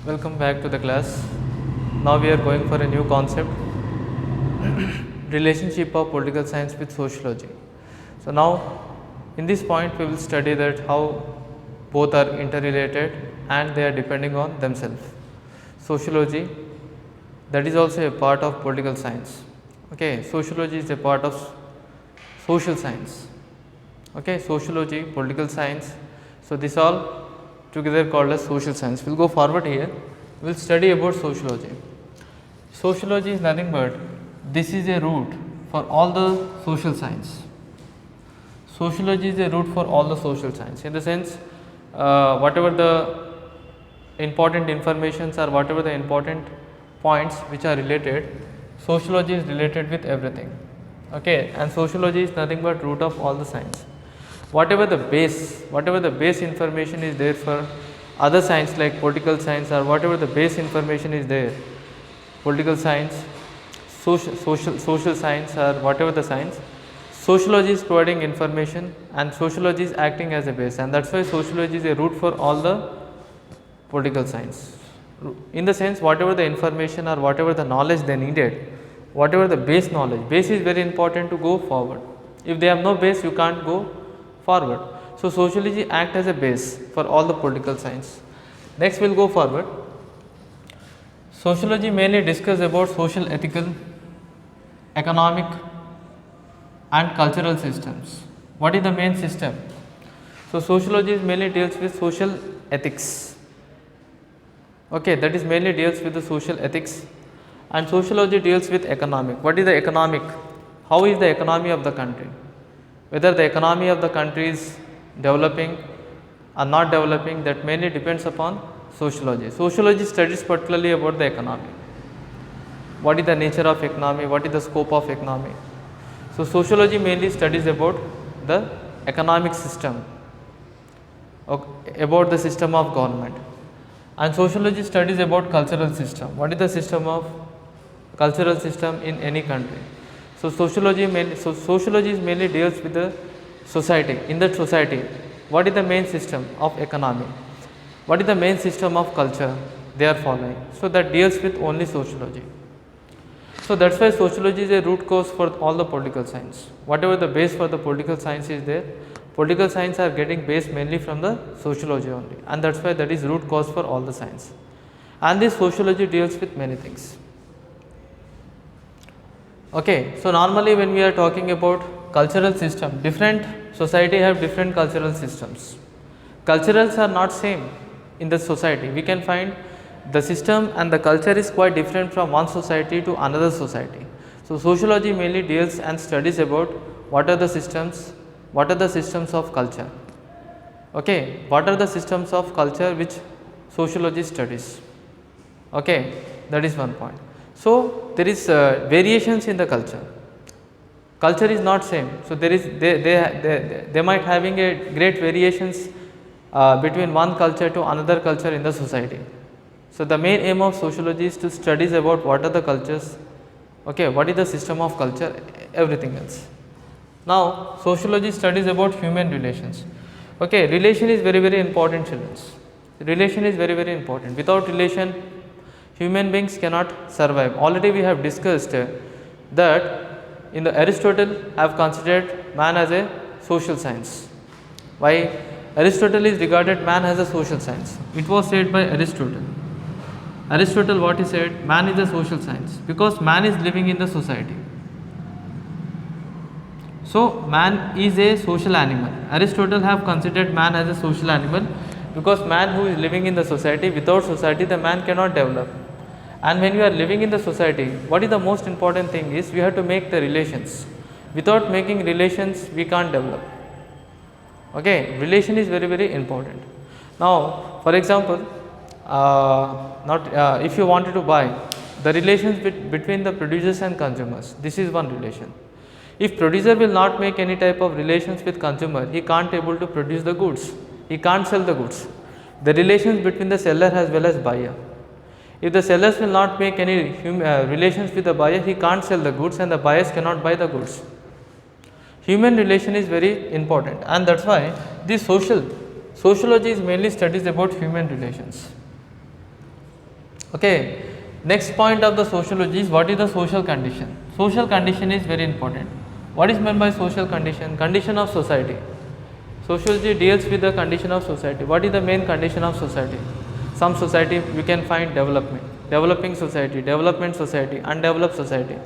Welcome back to the class. Now we are going for a new concept, relationship of political science with sociology. So now in this point we will study that how both are interrelated and they are depending on themselves. Sociology, that is also a part of political science. Okay, sociology is a part of social science. Okay, sociology, political science. So this all together called as social science. We will go forward here. We will study about sociology. Sociology is nothing but this is a root for all the social science. Sociology is a root for all the social science. In the sense, whatever the important informations or whatever the important points which are related, sociology is related with everything. Okay, and sociology is nothing but root of all the science. Whatever the base information is there for other science like political science or whatever the base information is there, political science, social science or whatever the science, sociology is providing information and sociology is acting as a base, and that's why sociology is a root for all the political science. In the sense, whatever the information or whatever the knowledge they needed, whatever the base knowledge, base is very important to go forward. If they have no base, you can't go forward. So sociology act as a base for all the political science. Next we will go forward. Sociology mainly discuss about social, ethical, economic and cultural systems. What is the main system? So sociology mainly deals with social ethics. Okay, that is mainly deals with the social ethics, and sociology deals with economic. What is the economic? How is the economy of the country? Whether the economy of the country is developing or not developing, that mainly depends upon sociology. Sociology studies particularly about the economy. What is the nature of economy? What is the scope of economy? So sociology mainly studies about the economic system, about the system of government, and sociology studies about cultural system. What is the system of cultural system in any country? So sociology is mainly deals with the society. In that society, what is the main system of economy? What is the main system of culture they are following? So that deals with only sociology. So that's why sociology is a root cause for all the political science. Whatever the base for the political science is there, political science are getting base mainly from the sociology only, and that's why that is root cause for all the science. And this sociology deals with many things. Okay, so normally when we are talking about cultural system, different society have different cultural systems. Culturals are not same in the society. We can find the system and the culture is quite different from one society to another society. So sociology mainly deals and studies about what are the systems of culture. Okay, what are the systems of culture which sociology studies. Okay, that is one point. So there is variations in the culture. Culture is not same. So there is they might having a great variations between one culture to another culture in the society. So the main aim of sociology is to studies about what are the cultures. Okay, what is the system of culture, everything else. Now sociology studies about human relations. Okay, relation is very important, children. Relation is very important. Without relation, human beings cannot survive. Already we have discussed that in the Aristotle have considered man as a social science. Why? Aristotle is regarded man as a social science. It was said by Aristotle. Aristotle what he said, man is a social science because man is living in the society. So man is a social animal. Aristotle have considered man as a social animal because man who is living in the society, without society the man cannot develop. And when we are living in the society, what is the most important thing is we have to make the relations. Without making relations, we can't develop. Okay, relation is very important. Now, for example, if you wanted to buy, the relations between the producers and consumers, this is one relation. If producer will not make any type of relations with consumer, he can't able to produce the goods. He can't sell the goods. The relations between the seller as well as buyer. If the sellers will not make any relations with the buyer, he can't sell the goods and the buyers cannot buy the goods. Human relation is very important, and that's why this sociology is mainly studies about human relations. Okay. Next point of the sociology is what is the social condition. Social condition is very important. What is meant by social condition? Condition of society. Sociology deals with the condition of society. What is the main condition of society? Some society we can find development, developing society, development society, undeveloped society.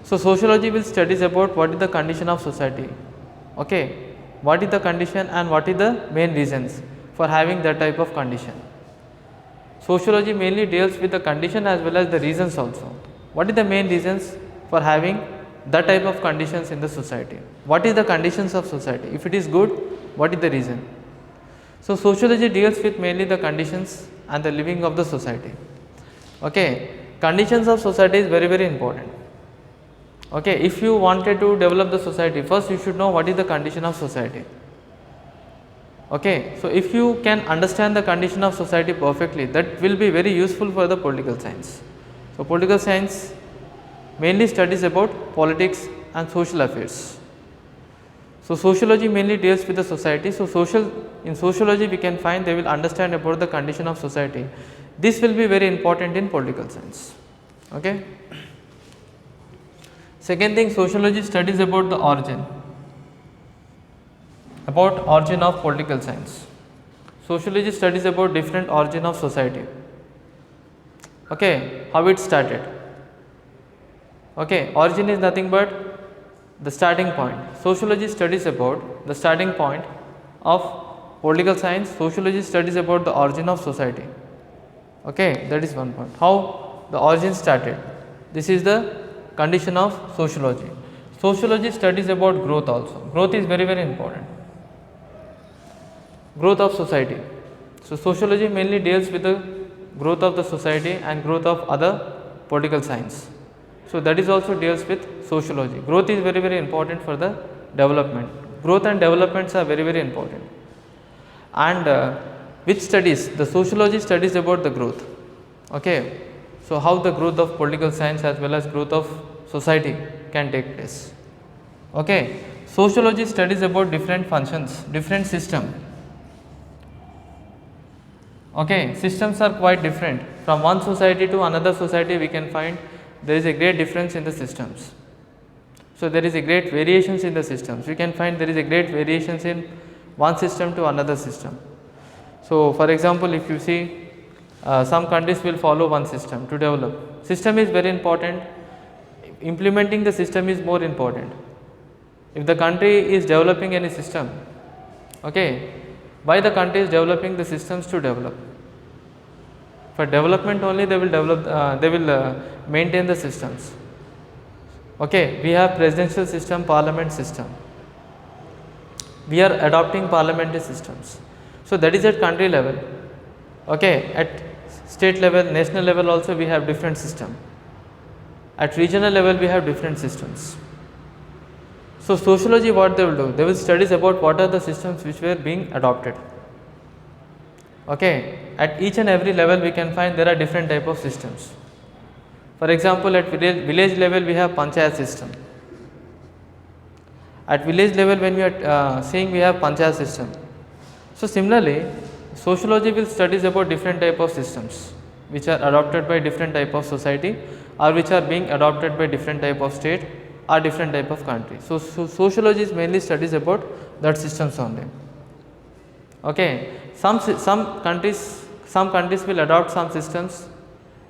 So sociology will studies about what is the condition of society. Okay, what is the condition and what is the main reasons for having that type of condition. Sociology mainly deals with the condition as well as the reasons also. What is the main reasons for having that type of conditions in the society? What is the conditions of society? If it is good, what is the reason? So sociology deals with mainly the conditions and the living of the society. Okay, conditions of society is very very important. Okay, if you wanted to develop the society, first you should know what is the condition of society. Okay, so if you can understand the condition of society perfectly, that will be very useful for the political science. So political science mainly studies about politics and social affairs. So sociology mainly deals with the society. So in sociology we can find they will understand about the condition of society. This will be very important in political science. Okay. Second thing, sociology studies about the origin of political science. Sociology studies about different origin of society. Okay, how it started. Okay, origin is nothing but the starting point. Sociology studies about the starting point of political science. Sociology studies about the origin of society. Okay, that is one point. How the origin started. This is the condition of sociology. Sociology studies about growth also. Growth is very very important. Growth of society. So sociology mainly deals with the growth of the society and growth of other political science. So that is also deals with sociology. Growth is very very important for the development. Growth and developments are very very important. And which studies? The sociology studies about the growth. Okay. So how the growth of political science as well as growth of society can take place. Okay. Sociology studies about different functions, different system. Okay, systems are quite different. From one society to another society we can find there is a great difference in the systems. So there is a great variations in the systems. We can find there is a great variations in one system to another system. So for example, if you see some countries will follow one system to develop. System is very important. Implementing the system is more important. If the country is developing any system, okay, why the country is developing the systems to develop? For development only they will develop, they will maintain the systems. Okay, we have presidential system, parliament system. We are adopting parliamentary systems. So that is at country level. Okay, at state level, national level also we have different system. At regional level we have different systems. So sociology what they will do? They will studies about what are the systems which were being adopted. Okay, at each and every level we can find there are different type of systems. For example, at village level we have panchayat system. At village level when we are seeing we have panchayat system. So similarly, sociology will studies about different type of systems which are adopted by different type of society or which are being adopted by different type of state or different type of country. So sociology is mainly studies about that systems only. Okay, some countries will adopt some systems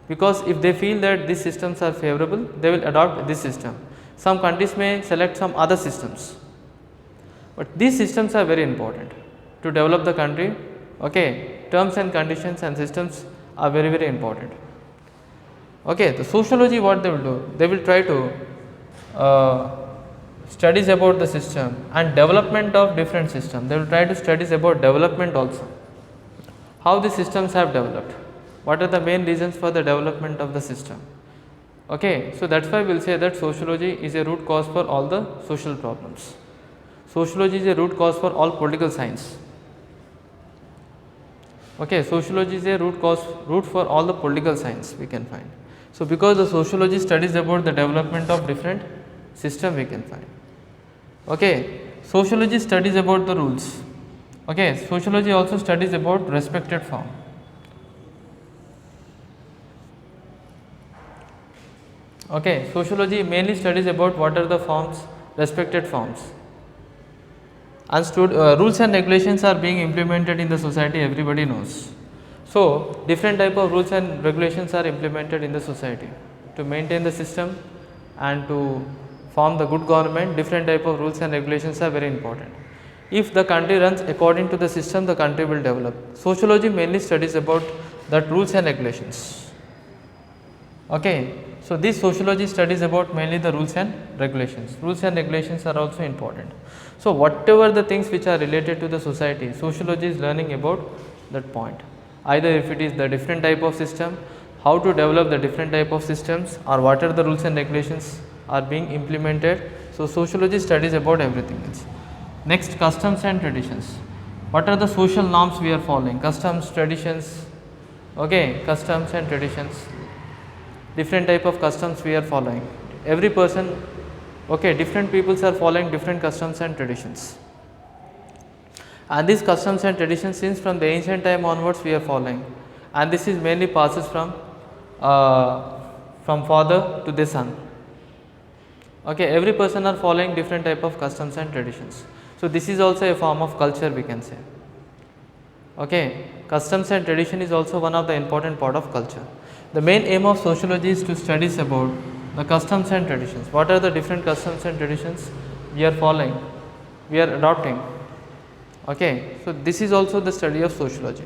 because if they feel that these systems are favorable, they will adopt this system. Some countries may select some other systems, but these systems are very important to develop the country. Okay, terms and conditions and systems are very very important. Okay, the sociology what they will do? They will try to studies about the system and development of different systems. They will try to studies about development also. How the systems have developed. What are the main reasons for the development of the system? Okay, so that's why we will say that sociology is a root cause for all the social problems. Sociology is a root cause for all political science. Okay, sociology is a root for all the political science we can find. So because the sociology studies about the development of different system we can find. Okay, sociology studies about the rules. Okay, sociology also studies about respected form. Okay, sociology mainly studies about what are the forms, respected forms, and rules and regulations are being implemented in the society, everybody knows. So, different type of rules and regulations are implemented in the society to maintain the system and to form the good government. Different type of rules and regulations are very important. If the country runs according to the system, the country will develop. Sociology mainly studies about that rules and regulations. Okay, so this sociology studies about mainly the rules and regulations. Rules and regulations are also important. So whatever the things which are related to the society, sociology is learning about that point. Either if it is the different type of system, how to develop the different type of systems, or what are the rules and regulations are being implemented. So sociology studies about everything else. Next, customs and traditions. What are the social norms we are following? Customs, traditions. Okay, customs and traditions. Different type of customs we are following. Every person, okay, different peoples are following different customs and traditions. And these customs and traditions, since from the ancient time onwards we are following, and this is mainly passes from father to the son. Okay, every person are following different type of customs and traditions. So this is also a form of culture, we can say. Okay, customs and tradition is also one of the important part of culture. The main aim of sociology is to studies about the customs and traditions. What are the different customs and traditions we are following, we are adopting. Okay, so this is also the study of sociology.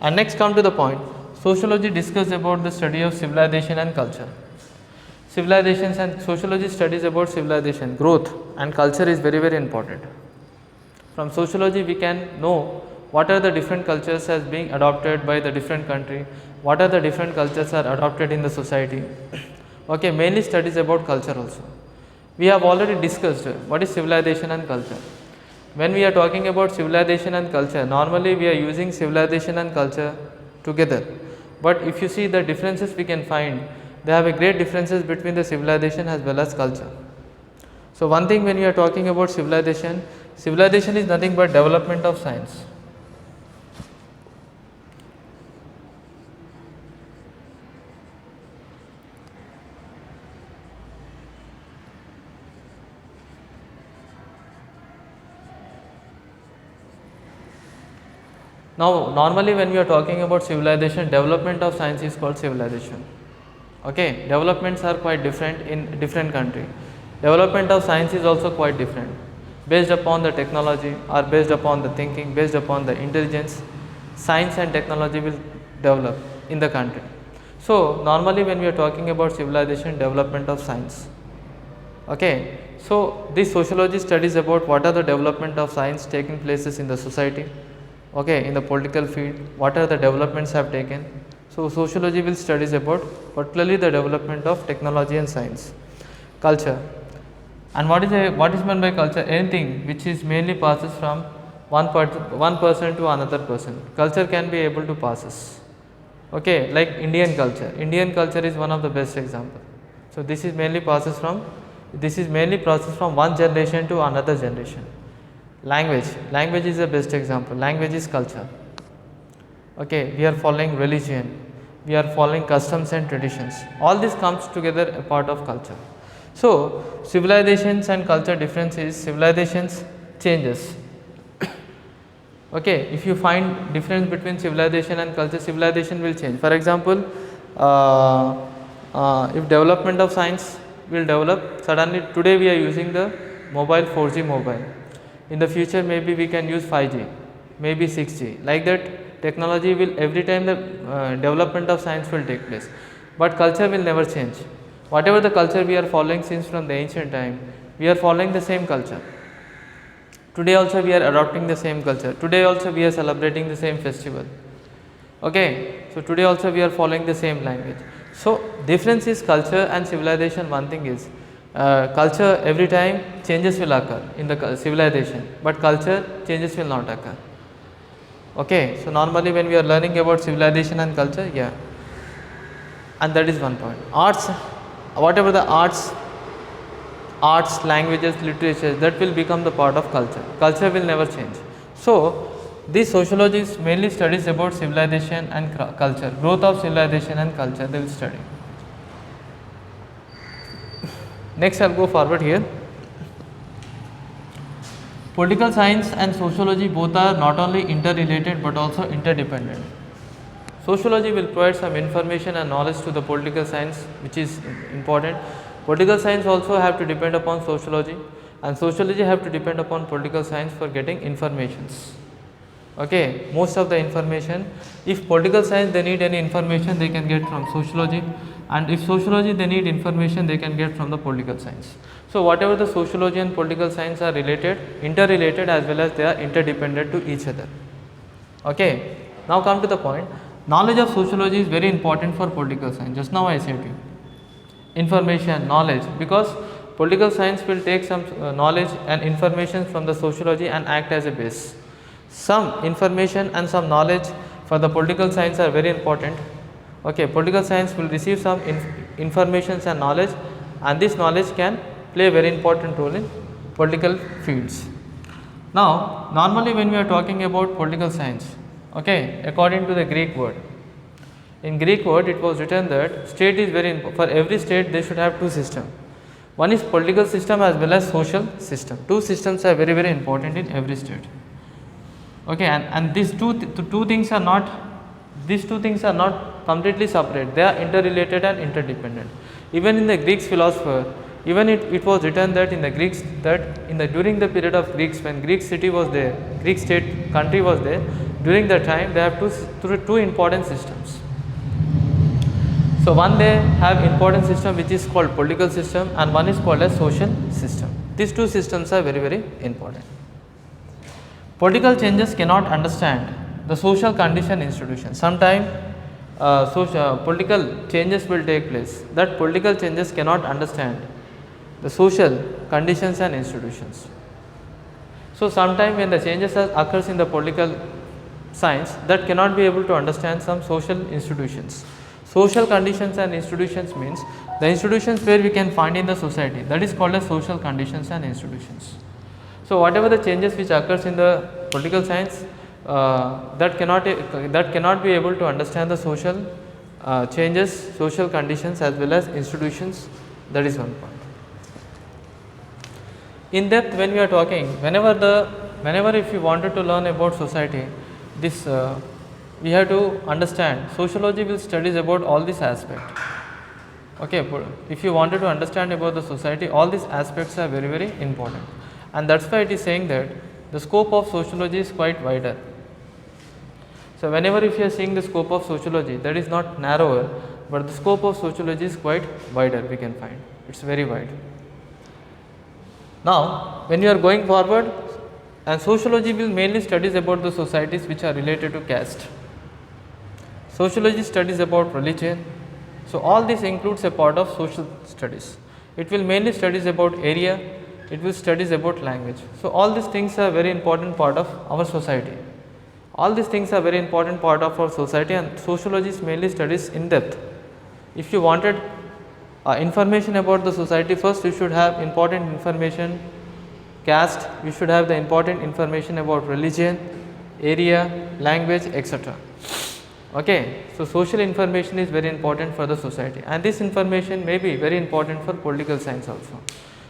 And next come to the point, sociology discusses about the study of civilization and culture. Civilizations and sociology studies about civilization, growth and culture is very, very important. From sociology we can know what are the different cultures as being adopted by the different country, what are the different cultures are adopted in the society. Okay, mainly studies about culture also. We have already discussed what is civilization and culture. When we are talking about civilization and culture, normally we are using civilization and culture together. But if you see the differences we can find, they have a great differences between the civilization as well as culture. So one thing, when we are talking about civilization, civilization is nothing but development of science. Now normally when we are talking about civilization, development of science is called civilization. Okay, developments are quite different in different country. Development of science is also quite different, based upon the technology or based upon the thinking, based upon the intelligence, science and technology will develop in the country. So normally when we are talking about civilization, development of science. Okay, so this sociology studies about what are the development of science taking places in the society. Okay, in the political field, what are the developments have taken. So sociology will studies about particularly the development of technology and science. Culture, and what is meant by culture? Anything which is mainly passes from one person to another person. Culture can be able to passes. Okay, like Indian culture. Indian culture is one of the best example. So this is mainly passes from one generation to another generation. Language is the best example. Language is culture. Okay, we are following religion, we are following customs and traditions. All this comes together a part of culture. So civilizations and culture difference is civilizations changes. Okay, if you find difference between civilization and culture, civilization will change. For example, if development of science will develop, suddenly today we are using the mobile 4G mobile. In the future maybe we can use 5G, maybe 6G. Like that, technology will, every time the development of science will take place, but culture will never change. Whatever the culture we are following since from the ancient time, we are following the same culture. Today also we are adopting the same culture. Today also we are celebrating the same festival. Okay, so today also we are following the same language. So difference is culture and civilization. One thing is culture, every time changes will occur in the civilization, but culture changes will not occur. Okay, so normally when we are learning about civilization and culture, yeah, and that is one point. Arts, whatever the arts, languages, literature, that will become the part of culture. Culture will never change. So this sociology mainly studies about civilization and culture, growth of civilization and culture they will study. Next I'll go forward here. Political science and sociology both are not only interrelated but also interdependent. Sociology will provide some information and knowledge to the political science, which is important. Political science also have to depend upon sociology, and sociology have to depend upon political science for getting informations. Okay, most of the information, if political science they need any information, they can get from sociology, and if sociology they need information, they can get from the political science. So whatever the sociology and political science are related, interrelated, as well as they are interdependent to each other. Okay, now come to the point. Knowledge of sociology is very important for political science. Just now I said to you, information, knowledge, because political science will take some knowledge and information from the sociology and act as a base. Some information and some knowledge for the political science are very important. Okay, political science will receive some information and knowledge, and this knowledge can play a very important role in political fields. Now, normally when we are talking about political science, okay, according to the Greek word, in Greek word it was written that state is very for every state they should have two systems. One is political system as well as social system. Two systems are very important in every state. Okay, and these two things are not completely separate. They are interrelated and interdependent. Even in the Greek philosopher, even it was written that in the Greeks that during the period of Greeks, when Greek city was there, Greek state country was there, during that time they have two important systems. So one they have important system which is called political system, and one is called as social system. These two systems are very important. Political changes cannot understand the social condition institution. Sometime political changes will take place. That political changes cannot understand the social conditions and institutions. So sometime when the changes occurs in the political science, that cannot be able to understand some social institutions. Social conditions and institutions means the institutions where we can find in the society, that is called as social conditions and institutions. So whatever the changes which occurs in the political science, that cannot be able to understand the social changes, social conditions as well as institutions. That is one point. In depth, when we are talking, whenever if you wanted to learn about society, this we have to understand. Sociology will studies about all these aspects. Okay, if you wanted to understand about the society, all these aspects are very important, and that's why it is saying that the scope of sociology is quite wider. So whenever if you are seeing the scope of sociology, that is not narrower, but the scope of sociology is quite wider, we can find. It's very wide. Now, when you are going forward, and sociology will mainly studies about the societies which are related to caste. Sociology studies about religion. So all this includes a part of social studies. It will mainly studies about area, it will studies about language. So all these things are very important part of our society. All these things are very important part of our society, and sociology mainly studies in depth. If you wanted information about the society, first you should have important information, caste, you should have the important information about religion, area, language, etc. Okay, so social information is very important for the society, and this information may be very important for political science also.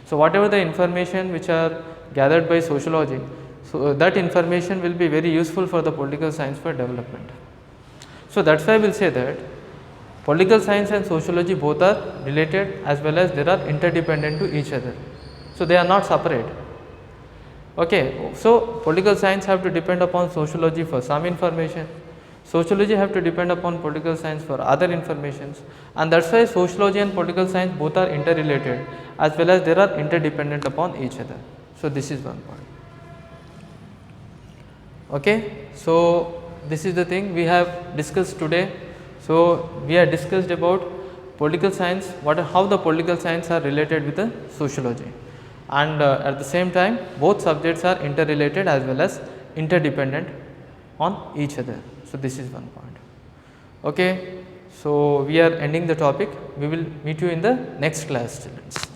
So whatever the information which are gathered by sociology, so that information will be very useful for the political science for development. So that's why I will say that political science and sociology both are related, as well as they are interdependent to each other. So they are not separate. Okay, so political science have to depend upon sociology for some information, sociology have to depend upon political science for other informations, and that's why sociology and political science both are interrelated, as well as they are interdependent upon each other. So this is one point. Okay, so this is the thing we have discussed today. So we have discussed about political science, how the political science are related with the sociology, and at the same time both subjects are interrelated as well as interdependent on each other. So this is one point. Okay, so we are ending the topic. We will meet you in the next class, students.